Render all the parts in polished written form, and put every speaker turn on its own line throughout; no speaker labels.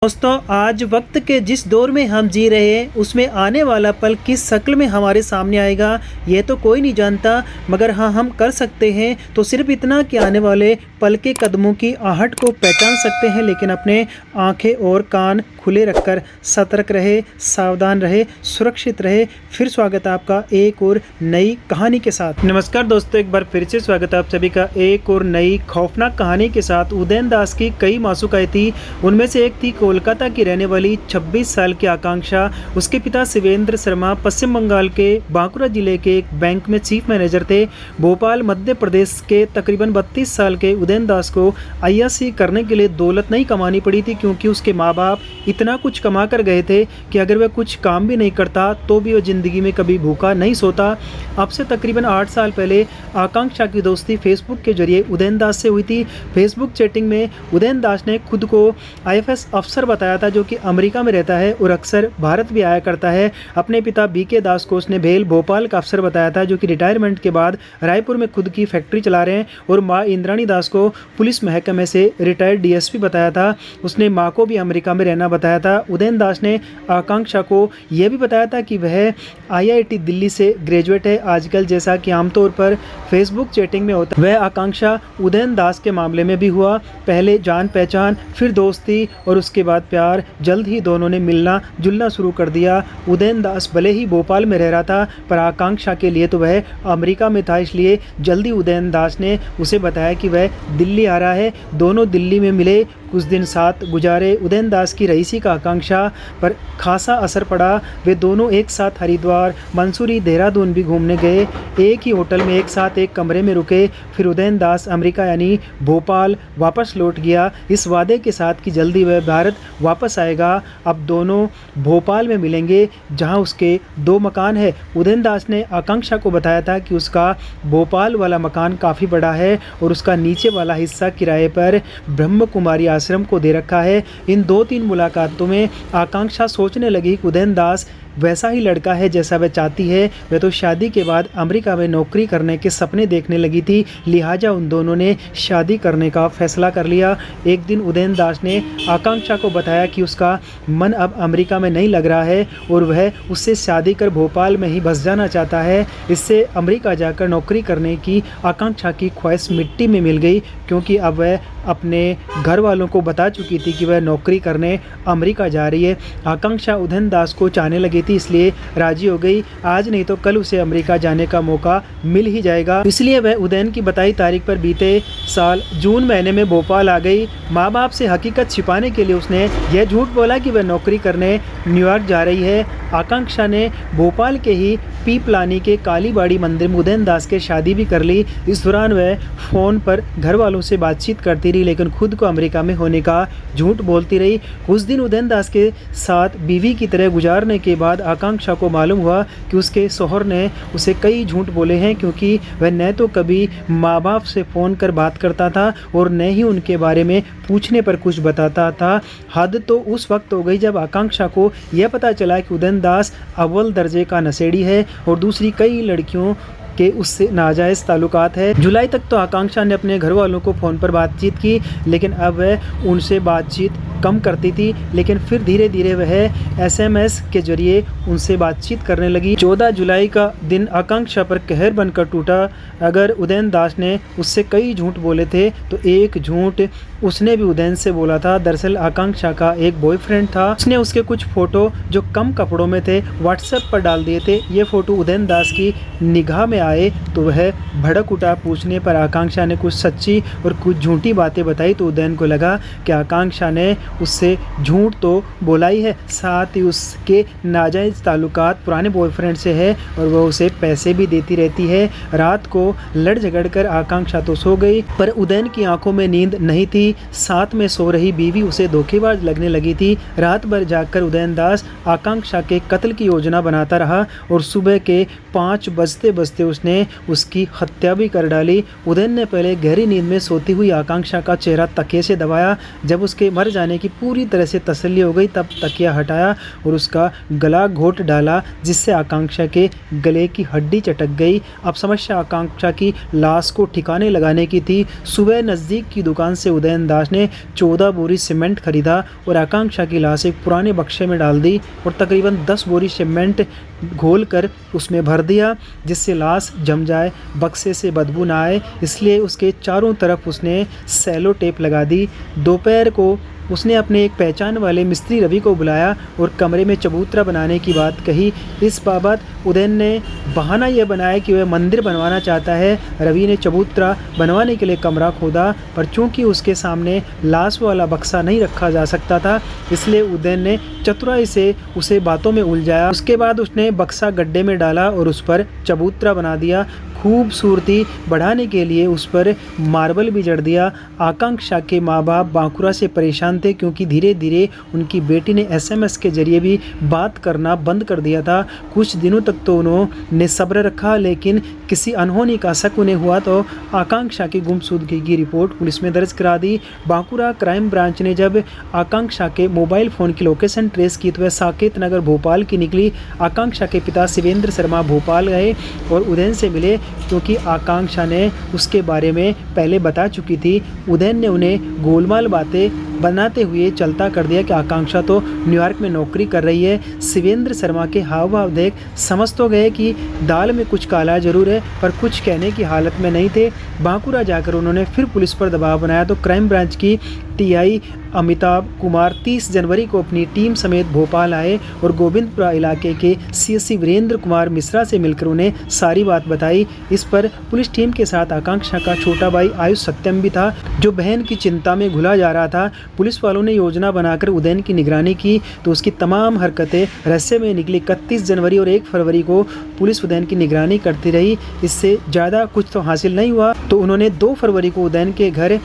दोस्तों, आज वक्त के जिस दौर में हम जी रहे हैं उसमें आने वाला पल किस शक्ल में हमारे सामने आएगा ये तो कोई नहीं जानता। मगर हाँ, हम कर सकते हैं तो सिर्फ इतना कि आने वाले पल के कदमों की आहट को पहचान सकते हैं, लेकिन अपने आंखें और कान खुले रखकर सतर्क रहे, सावधान रहे, सुरक्षित रहे। फिर स्वागत है आपका एक और नई कहानी के साथ। नमस्कार दोस्तों, एक बार फिर से स्वागत है आप सभी का एक और नई खौफनाक कहानी के साथ। उदयन दास की कई मासूकाएं थी, उनमें से एक थी कोलकाता की रहने वाली 26 साल की आकांक्षा। उसके पिता शिवेंद्र शर्मा पश्चिम बंगाल के बांकुरा जिले के एक बैंक में चीफ मैनेजर थे। भोपाल मध्य प्रदेश के तकरीबन 32 साल के उदयन दास को अय्याशी करने के लिए दौलत नहीं कमानी पड़ी थी, क्योंकि उसके माँ बाप इतना कुछ कमा कर गए थे कि अगर वह कुछ काम भी नहीं करता तो भी वह ज़िंदगी में कभी भूखा नहीं सोता। अब से तकरीबन 8 साल पहले आकांक्षा की दोस्ती फेसबुक के जरिए उदयन दास से हुई थी। फेसबुक चैटिंग में उदयन दास ने खुद को आईएफएस अफसर बताया था, जो कि अमेरिका में रहता है और अक्सर भारत भी आया करता है। अपने पिता बीके दास को उसने भेल भोपाल का अफसर बताया था, जो कि रिटायरमेंट के बाद रायपुर में खुद की फैक्ट्री चला रहे हैं। और माँ इंद्राणी दास को पुलिस महकमे से रिटायर्ड डीएसपी बताया था। उसने माँ को भी अमेरिका में रहना बताया था। उदयन दास ने आकांक्षा को यह भी बताया था कि वह आईआईटी दिल्ली से ग्रेजुएट है। आजकल जैसा कि आमतौर पर फेसबुक चैटिंग में होता है, वह आकांक्षा उदयन दास के मामले में भी हुआ। पहले जान पहचान, फिर दोस्ती और उसके बाद प्यार। जल्द ही दोनों ने मिलना जुलना शुरू कर दिया। उदयन दास भले ही भोपाल में रह रहा था, पर आकांक्षा के लिए तो वह अमेरिका में था, इसलिए जल्दी उदयन दास ने उसे बताया कि वह दिल्ली आ रहा है। दोनों दिल्ली में मिले, कुछ दिन साथ गुजारे। उदयन दास की रईसी का आकांक्षा पर खासा असर पड़ा। वे दोनों एक साथ हरिद्वार, मंसूरी, देहरादून भी घूमने गए। एक ही होटल में एक साथ एक कमरे में रुके। फिर उदयन दास अमेरिका यानी भोपाल वापस लौट गया, इस वादे के साथ कि जल्दी वह भारत वापस आएगा। अब दोनों भोपाल में मिलेंगे, जहां उसके 2 मकान है। उदयन दास ने आकांक्षा को बताया था कि उसका भोपाल वाला मकान काफ़ी बड़ा है और उसका नीचे वाला हिस्सा किराए पर ब्रह्म कुमारी आश्रम को दे रखा है। इन 2-3 मुलाकातों में आकांक्षा सोचने लगी कि उदयन दास वैसा ही लड़का है जैसा वह चाहती है। वह तो शादी के बाद अमेरिका में नौकरी करने के सपने देखने लगी थी, लिहाजा उन दोनों ने शादी करने का फैसला कर लिया। एक दिन उदयन दास ने आकांक्षा को बताया कि उसका मन अब अमेरिका में नहीं लग रहा है और वह उससे शादी कर भोपाल में ही बस जाना चाहता है। इससे अमेरिका जाकर नौकरी करने की आकांक्षा की ख्वाहिश मिट्टी में मिल गई, क्योंकि अब वह अपने घर वालों को बता चुकी थी कि वह नौकरी करने अमेरिका जा रही है। आकांक्षा उदयन दास को चाहने लगी थी, इसलिए राजी हो गई। आज नहीं तो कल उसे अमेरिका जाने का मौका मिल ही जाएगा, इसलिए वह उदयन की बताई तारीख पर बीते साल जून महीने में भोपाल आ गई। माँ बाप से हकीकत छिपाने के लिए उसने यह झूठ बोला कि वह नौकरी करने न्यूयॉर्क जा रही है। आकांक्षा ने भोपाल के ही पीपलानी के कालीबाड़ी मंदिर में उदयन दास के शादी भी कर ली। इस दौरान वह फ़ोन पर घर वालों से बातचीत करती रही, लेकिन खुद को अमेरिका में होने का झूठ बोलती रही। कुछ दिन उदयन दास के साथ बीवी की तरह गुजारने के बाद आकांक्षा को मालूम हुआ कि उसके शौहर ने उसे कई झूठ बोले हैं, क्योंकि वह न तो कभी माँ बाप से फ़ोन कर बात करता था और न ही उनके बारे में पूछने पर कुछ बताता था। हद तो उस वक्त हो गई जब आकांक्षा को यह पता चला कि उदयन दास अव्वल दर्जे का नशेड़ी है और दूसरी कई लड़कियों के उससे नाजायज़ ताल्लुकात है। जुलाई तक तो आकांक्षा ने अपने घर वालों को फ़ोन पर बातचीत की, लेकिन अब वह उनसे बातचीत कम करती थी। लेकिन फिर धीरे धीरे वह एसएमएस के जरिए उनसे बातचीत करने लगी। 14 जुलाई का दिन आकांक्षा पर कहर बनकर टूटा। अगर उदयन दास ने उससे कई झूठ बोले थे तो एक झूठ उसने भी उदयन से बोला था। दरअसल आकांक्षा का एक बॉयफ्रेंड था, उसने उसके कुछ फ़ोटो जो कम कपड़ों में थे व्हाट्सएप पर डाल दिए थे। ये फ़ोटो उदयन दास की निगाह में आए तो वह भड़क उठा। पूछने पर आकांक्षा ने कुछ सच्ची और कुछ झूठी बातें बताई, तो उदयन को लगा कि आकांक्षा ने उससे झूठ तो बोला ही है, साथ ही उसके नाजायज़ ताल्लुकात पुराने बॉयफ्रेंड से है और वह उसे पैसे भी देती रहती है। रात को लड़ झगड़ कर आकांक्षा तो सो गई, पर उदयन की आंखों में नींद नहीं थी। साथ में सो रही बीवी उसे धोखेबाज लगने लगी थी। रात भर जागकर उदयन दास आकांक्षा के कत्ल की योजना बनाता रहा और सुबह के 5 बजते बजते उसने उसकी हत्या भी कर डाली। उदयन ने पहले गहरी नींद में सोती हुई आकांक्षा का चेहरा तकिए से दबाया। जब उसके मर जाने की पूरी तरह से तसल्ली हो गई तब तकिया हटाया और उसका गला घोंट डाला, जिससे आकांक्षा के गले की हड्डी चटक गई। अब समस्या आकांक्षा की लाश को ठिकाने लगाने की थी। सुबह नज़दीक की दुकान से उदयन दास ने 14 बोरी सीमेंट खरीदा और आकांक्षा की लाश एक पुराने बक्से में डाल दी और तकरीबन 10 बोरी सीमेंट घोल कर उसमें भर दिया, जिससे लाश जम जाए, बक्से से बदबू ना आए। इसलिए उसके चारों तरफ उसने सेलो टेप लगा दी। दोपहर को उसने अपने एक पहचान वाले मिस्त्री रवि को बुलाया और कमरे में चबूतरा बनाने की बात कही। इस बाबत उदयन ने बहाना यह बनाया कि वह मंदिर बनवाना चाहता है। रवि ने चबूतरा बनवाने के लिए कमरा खोदा, पर चूंकि उसके सामने लाश वाला बक्सा नहीं रखा जा सकता था, इसलिए उदयन ने चतुराई से उसे बातों में उलझाया। उसके बाद उसने बक्सा गड्ढे में डाला और उस पर चबूतरा बना दिया। खूबसूरती बढ़ाने के लिए उस पर मार्बल भी जड़ दिया। आकांक्षा के माँ बाप बांकुरा से परेशान थे, क्योंकि धीरे धीरे उनकी बेटी ने SMS के जरिए भी बात करना बंद कर दिया था। कुछ दिनों तक तो उन्होंने सब्र रखा, लेकिन किसी अनहोनी का शक उन्हें हुआ तो आकांक्षा की गुमशुदगी की रिपोर्ट पुलिस में दर्ज करा दी। बांकुरा क्राइम ब्रांच ने जब आकांक्षा के मोबाइल फ़ोन की लोकेशन ट्रेस की तो वह साकेत नगर भोपाल की निकली। आकांक्षा के पिता शिवेंद्र शर्मा भोपाल गए और उदयन से मिले, क्योंकि आकांक्षा ने उसके बारे में पहले बता चुकी थी। उदयन ने उन्हें गोलमाल बातें बनाते हुए चलता कर दिया कि आकांक्षा तो न्यूयॉर्क में नौकरी कर रही है। शिवेंद्र शर्मा के हाव भाव देख समझ तो गए कि दाल में कुछ काला जरूर है, पर कुछ कहने की हालत में नहीं थे। बांकुरा जाकर उन्होंने फिर पुलिस पर दबाव बनाया तो क्राइम ब्रांच की TI अमिताभ कुमार 30 जनवरी को अपनी टीम समेत भोपाल आए और गोविंदपुरा इलाके के CSC वीरेंद्र कुमार मिश्रा से मिलकर उन्हें सारी बात बताई। इस पर पुलिस टीम के साथ आकांक्षा का छोटा भाई आयुष सत्यम भी था, जो बहन की चिंता में घुला जा रहा था। पुलिस वालों ने योजना बनाकर उदयन की निगरानी की तो उसकी तमाम हरकतें रहस्य में निकली। 31 जनवरी और 1 फरवरी को पुलिस उदयन की निगरानी करती रही। इससे ज़्यादा कुछ तो हासिल नहीं हुआ, तो उन्होंने 2 फरवरी को उदयन के घर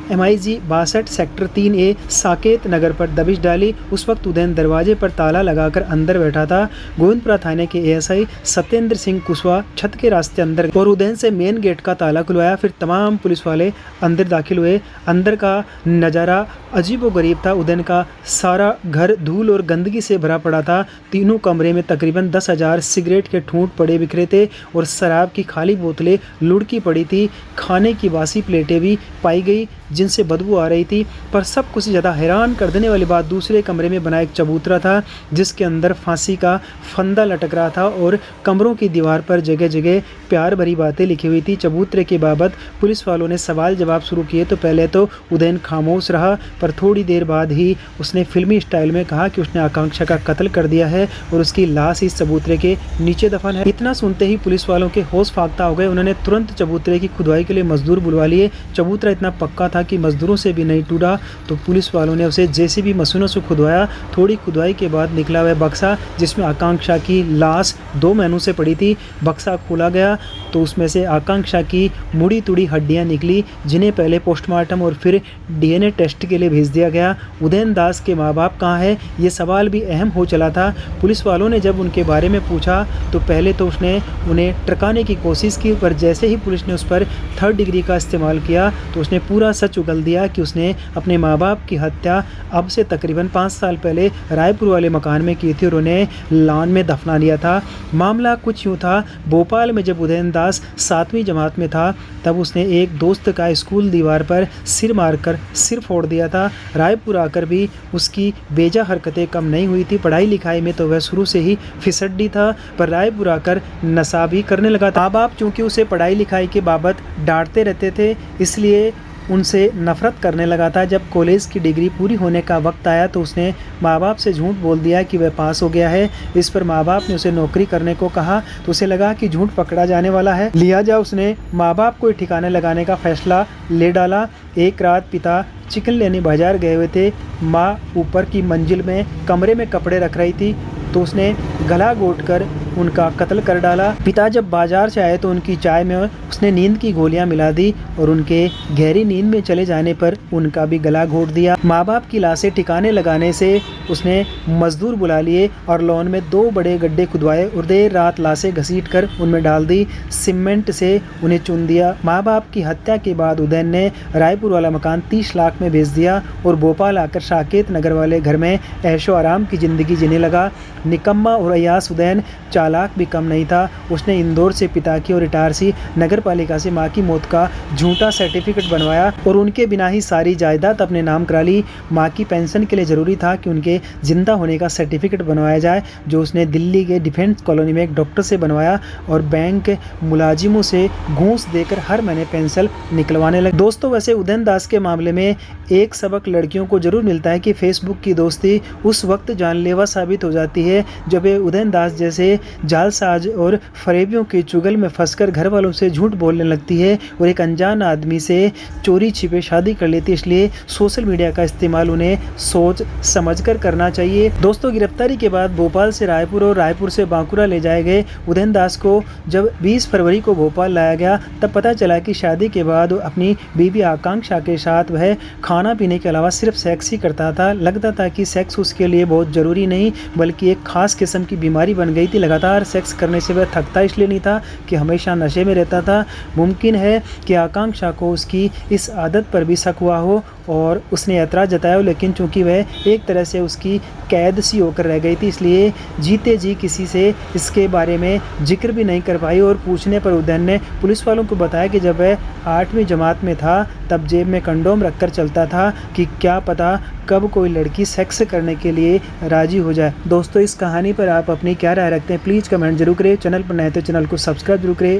MIG 62 sector 3A Saket Nagar पर दबिश डाली। उस वक्त उदयन दरवाजे पर ताला लगाकर अंदर बैठा था। गोविंदपुरा थाने के ASI सत्येंद्र सिंह कुशवाहा छत के रास्ते अंदर और उदयन से मेन गेट का ताला खुलवाया। फिर तमाम पुलिस वाले अंदर दाखिल हुए। अंदर का नज़ारा अजीबोगरीब था। उदयन का सारा घर धूल और गंदगी से भरा पड़ा था। तीनों कमरे में तकरीबन 10,000 सिगरेट के ठूंठ पड़े बिखरे थे और शराब की खाली बोतलें लुढ़की पड़ी थी। खाने की बासी प्लेटें भी पाई गई जिनसे बदबू आ रही थी। पर सब कुछ ज़्यादा हैरान कर देने वाली बात दूसरे कमरे में बना एक चबूतरा था, जिसके अंदर फांसी का फंदा लटक रहा था और कमरों की दीवार पर जगह जगह प्यार भरी बातें लिखी हुई थी। चबूतरे के बाबत पुलिस वालों ने सवाल जवाब शुरू किए तो पहले तो उदयन खामोश रहा, पर थोड़ी देर बाद ही उसने फिल्मी स्टाइल में कहा कि उसने आकांक्षा का कत्ल कर दिया है और उसकी लाश इस चबूतरे के नीचे दफन है। इतना सुनते ही पुलिस वालों के होश फाख्ता हो गए। उन्होंने तुरंत चबूतरे की खुदाई के लिए मजदूर बुलवा लिए। चबूतरा इतना पक्का था कि मजदूरों से भी नहीं टूटा, तो पुलिस वालों ने उसे JCB मशीनों से खुदवाया। थोड़ी खुदाई के बाद निकला वह बक्सा जिसमें आकांक्षा की लाश 2 महीनों से पड़ी थी। बक्सा खोला गया तो उसमें से आकांक्षा की मुड़ी तुड़ी हड्डियां निकली, जिन्हें पहले पोस्टमार्टम और फिर DNA टेस्ट के लिए भेज दिया गया। उदयन दास के माँ बाप कहाँ हैं, ये सवाल भी अहम हो चला था। पुलिस वालों ने जब उनके बारे में पूछा तो पहले तो उसने उन्हें ट्रकाने की कोशिश की, पर जैसे ही पुलिस ने उस पर 3rd डिग्री का इस्तेमाल किया तो उसने पूरा सच उगल दिया कि उसने अपने माँ बाप की हत्या अब से तकरीबन 5 साल पहले रायपुर वाले मकान में की थी और उन्हें लॉन में दफना दिया था। मामला कुछ यूँ था, भोपाल में जब उदयन दास 7वीं जमात में था तब उसने एक दोस्त का स्कूल दीवार पर सिर मारकर सिर फोड़ दिया था। रायपुर आकर भी उसकी बेजा हरकतें कम नहीं हुई थी। पढ़ाई लिखाई में तो वह शुरू से ही फिसड्डी था, पर रायपुर आकर नशा भी करने लगा था। माँ बाप चूँकि उसे पढ़ाई लिखाई के बाबत डांटते रहते थे, इसलिए उनसे नफ़रत करने लगा था। जब कॉलेज की डिग्री पूरी होने का वक्त आया तो उसने माँ बाप से झूठ बोल दिया कि वह पास हो गया है। इस पर माँ बाप ने उसे नौकरी करने को कहा तो उसे लगा कि झूठ पकड़ा जाने वाला है, लिहाजा उसने माँ बाप को ठिकाने लगाने का फैसला ले डाला। एक रात पिता चिकन लेने बाजार गए हुए थे। माँ ऊपर की मंजिल में कमरे में कपड़े रख रही थी तो उसने गला घोंट कर उनका कत्ल कर डाला। पिता जब बाजार से आए तो उनकी चाय में उसने नींद की गोलियां मिला दी और उनके गहरी नींद में चले जाने पर उनका भी गला घोट दिया। माँ बाप की लाशें ठिकाने लगाने से उसने मजदूर बुला लिए और लॉन में 2 बड़े गड्ढे खुदवाए और देर रात लाशें घसीट कर उनमें डाल दी, सीमेंट से उन्हें चुन दिया। माँ बाप की हत्या के बाद उदयन ने रायपुर वाला मकान 30 लाख में बेच दिया और भोपाल आकर साकेत नगर वाले घर में ऐशो आराम की ज़िंदगी जीने लगा। निकम्मा और अयास उदयन चालाक भी कम नहीं था। उसने इंदौर से पिता की और इटारसी नगर पालिका से माँ की मौत का झूठा सर्टिफिकेट बनवाया और उनके बिना ही सारी जायदाद अपने नाम करा ली। माँ की पेंशन के लिए ज़रूरी था कि उनके जिंदा होने का सर्टिफिकेट बनवाया जाए, जो उसने दिल्ली के डिफेंस कॉलोनी में एक डॉक्टर से बनवाया और बैंक मुलाजिमों से घूस देकर हर महीने पेंशन निकलवाने लगे। दोस्तों, वैसे उदयन दास के मामले में एक सबक लड़कियों को जरूर मिलता है कि फेसबुक की दोस्ती उस वक्त जानलेवा साबित हो जाती है जब उदयन दास जैसे जालसाज और फरेबियों के चुगल में फंसकर घर वालों से झूठ बोलने लगती है और एक अनजान आदमी से चोरी छिपे शादी कर लेती है। इसलिए सोशल मीडिया का इस्तेमाल उन्हें सोच समझकर करना चाहिए। दोस्तों, गिरफ्तारी के बाद भोपाल से रायपुर और रायपुर से बांकुरा ले जाए गए उदयन दास को जब 20 फरवरी को भोपाल लाया गया तब पता चला कि शादी के बाद अपनी बीवी आकांक्षा के साथ वह खाना पीने के अलावा सिर्फ सेक्स ही करता था। लगता था कि सेक्स उसके लिए बहुत ज़रूरी नहीं बल्कि एक खास किस्म की बीमारी बन गई थी। लगातार सेक्स करने से वह थकता इसलिए नहीं था कि हमेशा नशे में रहता था। मुमकिन है कि आकांक्षा को उसकी इस आदत पर भी शक हुआ हो और उसने ऐतराज़ जताया हो, लेकिन चूंकि वह एक तरह से उसकी कैद सी होकर रह गई थी इसलिए जीते जी किसी से इसके बारे में जिक्र भी नहीं कर पाई। और पूछने पर उदयन ने पुलिस वालों को बताया कि जब वह 8वीं जमात में था तब जेब में कंडोम रखकर चलता था कि क्या पता कब कोई लड़की सेक्स करने के लिए राजी हो जाए। दोस्तों, इस कहानी पर आप अपनी क्या राय रखते हैं प्लीज़ कमेंट जरूर करें। चैनल पर नए तो चैनल को सब्सक्राइब जरूर करें।